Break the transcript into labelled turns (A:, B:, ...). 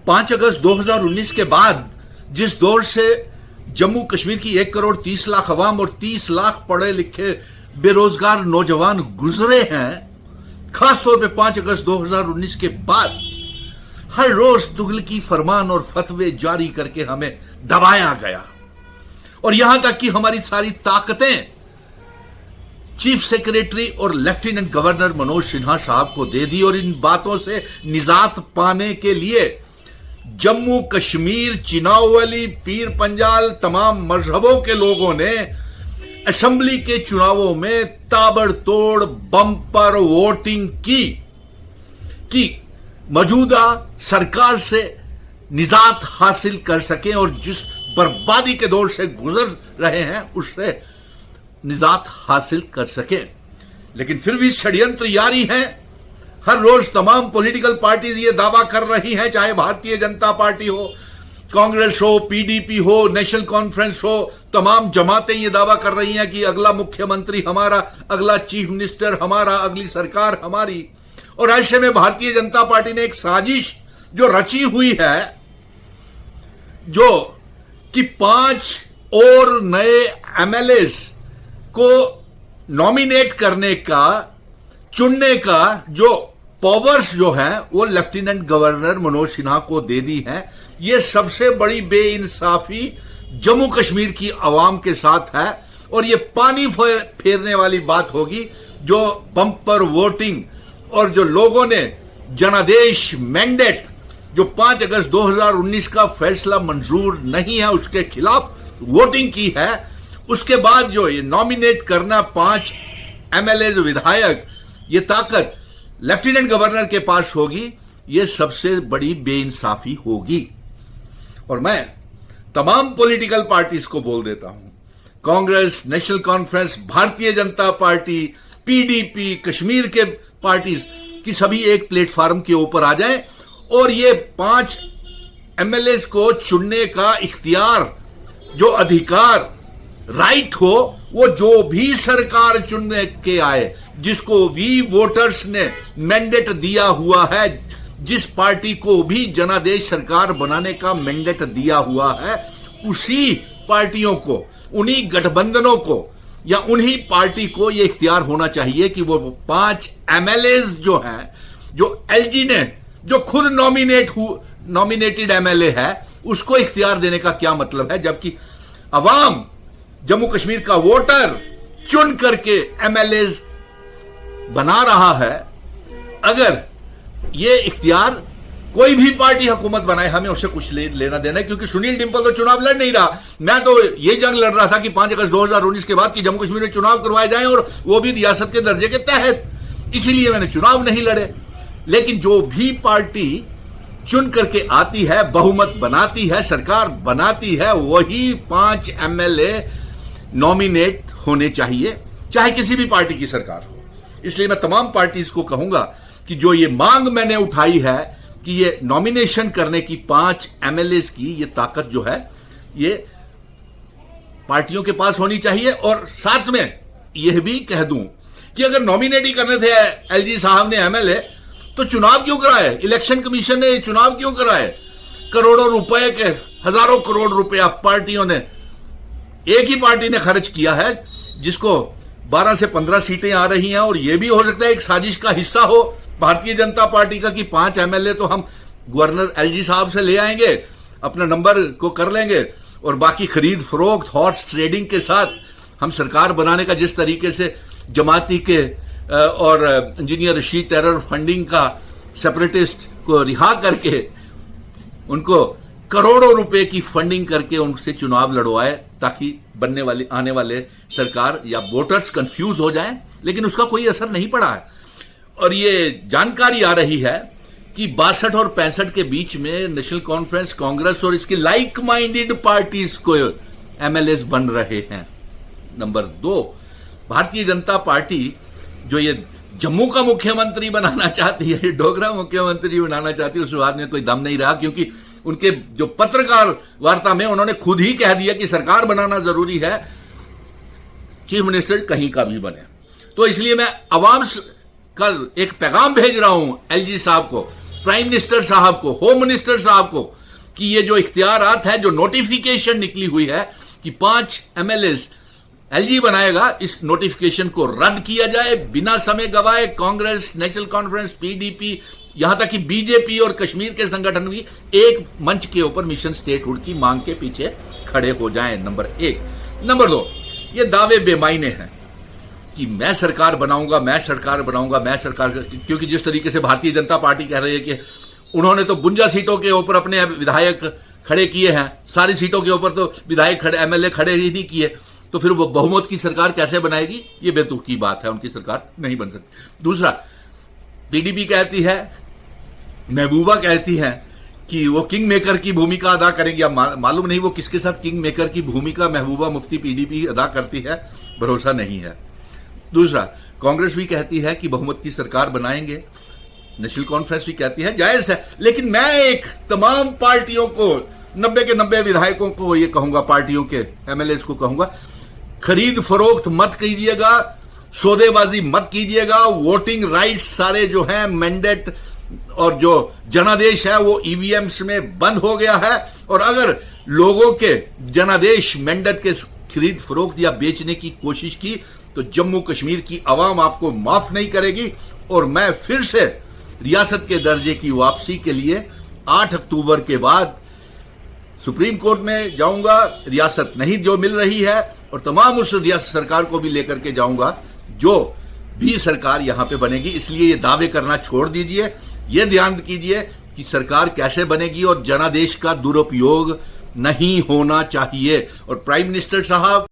A: 5 अगस्त 2019 के बाद जिस दौर से जम्मू कश्मीर की 1,30,00,000 अवाम और 30 लाख पढ़े लिखे बेरोजगार नौजवान गुजरे हैं, खासतौर पे 5 अगस्त 2019 के बाद हर रोज तुगलकी फरमान और फतवे जारी करके हमें दबाया गया और यहां तक कि हमारी सारी ताकतें चीफ सेक्रेटरी और लेफ्टिनेंट गवर्नर मनोज सिन्हा साहब को दे दी। और इन बातों से निजात पाने के लिए जम्मू कश्मीर, चिनावली, पीर पंजाल तमाम मजहबों के लोगों ने असेंबली के चुनावों में ताबड़तोड़ बम्पर वोटिंग की मौजूदा सरकार से निजात हासिल कर सके और जिस बर्बादी के दौर से गुजर रहे हैं उससे निजात हासिल कर सके। लेकिन फिर भी षड्यंत्र जारी है। हर रोज तमाम पॉलिटिकल पार्टीज ये दावा कर रही हैं, चाहे भारतीय जनता पार्टी हो, कांग्रेस हो, पीडीपी हो, नेशनल कॉन्फ्रेंस हो, तमाम जमातें ये दावा कर रही हैं कि अगला मुख्यमंत्री हमारा, अगला चीफ मिनिस्टर हमारा, अगली सरकार हमारी। और ऐसे में भारतीय जनता पार्टी ने एक साजिश जो रची हुई है, जो कि 5 और नए एमएलएस को नॉमिनेट करने का, चुनने का जो पावर्स जो है वो लेफ्टिनेंट गवर्नर मनोज सिन्हा को दे दी है। ये सबसे बड़ी बेइंसाफी जम्मू कश्मीर की आवाम के साथ है और ये पानी फेरने वाली बात होगी जो बम्पर वोटिंग और जो लोगों ने जनादेश मैंडेट जो 5 अगस्त 2019 का फैसला मंजूर नहीं है उसके खिलाफ वोटिंग की है, उसके बाद जो ये नॉमिनेट करना 5 एमएलए विधायक, ये ताकत लेफ्टिनेंट गवर्नर के पास होगी, ये सबसे बड़ी बेइंसाफी होगी। और मैं तमाम पॉलिटिकल पार्टीज को बोल देता हूं, Congress, national conference, Bharatiya Janata party, PDP, Kashmir के पार्टीज की सभी एक प्लेटफॉर्म के ऊपर आ जाएं और ये 5 एमएलए को चुनने का इख्तियार, जो अधिकार, राइट हो, वो जो भी सरकार चुनने के आए, जिसको भी वोटर्स ने मैंडेट दिया हुआ है, जिस पार्टी को भी जनादेश सरकार बनाने का मैंडेट दिया हुआ है, उसी पार्टियों को, उन्हीं गठबंधनों को या उन्हीं पार्टी को यह इख्तियार होना चाहिए कि वो 5 एमएलए जो हैं, जो एलजी ने, जो खुद नॉमिनेटेड एमएलए है, उसको इख्तियार देने का क्या मतलब है, जबकि अवाम, जम्मू कश्मीर का वोटर चुन करके एमएलए बना रहा है। अगर ये इख्तियार कोई भी पार्टी हुकूमत बनाए, हमें उससे कुछ लेना देना है, क्योंकि सुनील डिंपल तो चुनाव लड़ नहीं रहा। मैं तो ये जंग लड़ रहा था कि 5 अगस्त 2019 के बाद कि जम्मू कश्मीर में चुनाव करवाए जाएं और वो भी रियासत के दर्जे के तहत, इसीलिए मैंने चुनाव नहीं लड़े। लेकिन जो भी पार्टी चुन करके आती है, बहुमत बनाती है, सरकार बनाती है, वही 5 एमएलए नॉमिनेट होने चाहिए, चाहे किसी भी पार्टी की सरकार हो। इसलिए मैं तमाम पार्टीज को कहूंगा कि जो ये मांग मैंने उठाई है कि ये नॉमिनेशन करने की 5 एमएलए की ये ताकत जो है ये पार्टियों के पास होनी चाहिए। और साथ में यह भी कह दूं कि अगर नॉमिनेट ही करने थे एलजी साहब ने एमएलए, तो चुनाव क्यों कराए? इलेक्शन कमीशन ने चुनाव क्यों कराए? करोड़ों रुपए के, हजारों करोड़ रुपया पार्टियों ने, एक ही पार्टी ने खर्च किया है, जिसको 12 से 15 सीटें आ रही हैं। और यह भी हो सकता है एक साजिश का हिस्सा हो भारतीय जनता पार्टी का कि 5 एमएलए तो हम गवर्नर एलजी साहब से ले आएंगे, अपना नंबर को कर लेंगे और बाकी खरीद फरोख्त, हॉर्स ट्रेडिंग के साथ हम सरकार बनाने का, जिस तरीके से जमाती के और इंजीनियर रशीद टेरर फंडिंग का सेपरेटिस्ट को रिहा करके उनको करोड़ों रुपए की फंडिंग करके उनसे चुनाव लड़वाए, ताकि बनने वाली, आने वाले सरकार या वोटर्स कंफ्यूज हो जाएं। लेकिन उसका कोई असर नहीं पड़ा है। और ये जानकारी आ रही है कि 62 और 65 के बीच में नेशनल कॉन्फ्रेंस, कांग्रेस और इसके लाइक माइंडेड पार्टीज को एमएलए बन रहे हैं। नंबर 2, भारतीय जनता पार्टी जो ये जम्मू का मुख्यमंत्री बनाना चाहती है, डोगरा मुख्यमंत्री बनाना चाहती है, उस बात में कोई दम नहीं रहा, क्योंकि उनके जो पत्रकार वार्ता में उन्होंने खुद ही कह दिया कि सरकार बनाना जरूरी है, चीफ मिनिस्टर कहीं का भी बने। तो इसलिए मैं अवाम कल एक पैगाम भेज रहा हूं एलजी साहब को प्राइम मिनिस्टर साहब को, होम मिनिस्टर साहब को, कि ये जो इख्तियारात है, जो नोटिफिकेशन निकली हुई है कि 5 MLAs एलजी बनाएगा, इस नोटिफिकेशन को रद्द किया जाए बिना समय गवाए। कांग्रेस, नेशनल कॉन्फ्रेंस, पीडीपी, यहां तक कि बीजेपी और कश्मीर के संगठन भी एक मंच के ऊपर मिशन स्टेटहुड की मांग के पीछे खड़े हो जाएं। नंबर 1। नंबर 2, ये दावे बेमायने हैं कि मैं सरकार बनाऊंगा, मैं सरकार बनाऊंगा, मैं सरकार, क्योंकि जिस तरीके से भारतीय जनता पार्टी कह रही है कि उन्होंने तो 52 सीटों के ऊपर अपने विधायक खड़े किए हैं, सारी सीटों के ऊपर तो विधायक खड़े, MLA खड़े ही नहीं किए, तो फिर वो बहुमत की सरकार कैसे बनाएगी? ये बेतुक की बात है, उनकी सरकार नहीं बन सकती। दूसरा, पीडीपी कहती है, महबूबा कहती है कि वो किंग मेकर की भूमिका अदा करेंगी। अब मालूम नहीं वो किसके साथ किंग मेकर की भूमिका महबूबा मुफ्ती पीडीपी अदा करती है, भरोसा नहीं है। दूसरा, कांग्रेस भी कहती है कि बहुमत की सरकार बनाएंगे, नेशनल कॉन्फ्रेंस भी कहती है, जायज है। लेकिन मैं एक तमाम पार्टियों को, 90 के 90 विधायकों को ये कहूंगा, पार्टियों के MLAs को कहूंगा, खरीद फरोख्त मत कीजिएगा, सौदेबाजी मत कीजिएगा। वोटिंग राइट्स सारे जो है, मैंडेट और जो जनादेश है, वो ईवीएम्स में बंद हो गया है। और अगर लोगों के जनादेश, मैंडेट के खरीद फरोख्त या बेचने की कोशिश की तो जम्मू कश्मीर की आवाम आपको माफ नहीं करेगी। और मैं फिर से रियासत के दर्जे की वापसी के लिए 8 अक्टूबर के बाद सुप्रीम कोर्ट में जाऊंगा, रियासत नहीं जो मिल रही है, और तमाम उस रियासत सरकार को भी लेकर के जाऊंगा जो भी सरकार यहां पे बनेगी। इसलिए ये दावे करना छोड़ दीजिए, ये ध्यान कीजिए कि सरकार कैसे बनेगी और जनादेश का दुरुपयोग नहीं होना चाहिए। और प्राइम मिनिस्टर साहब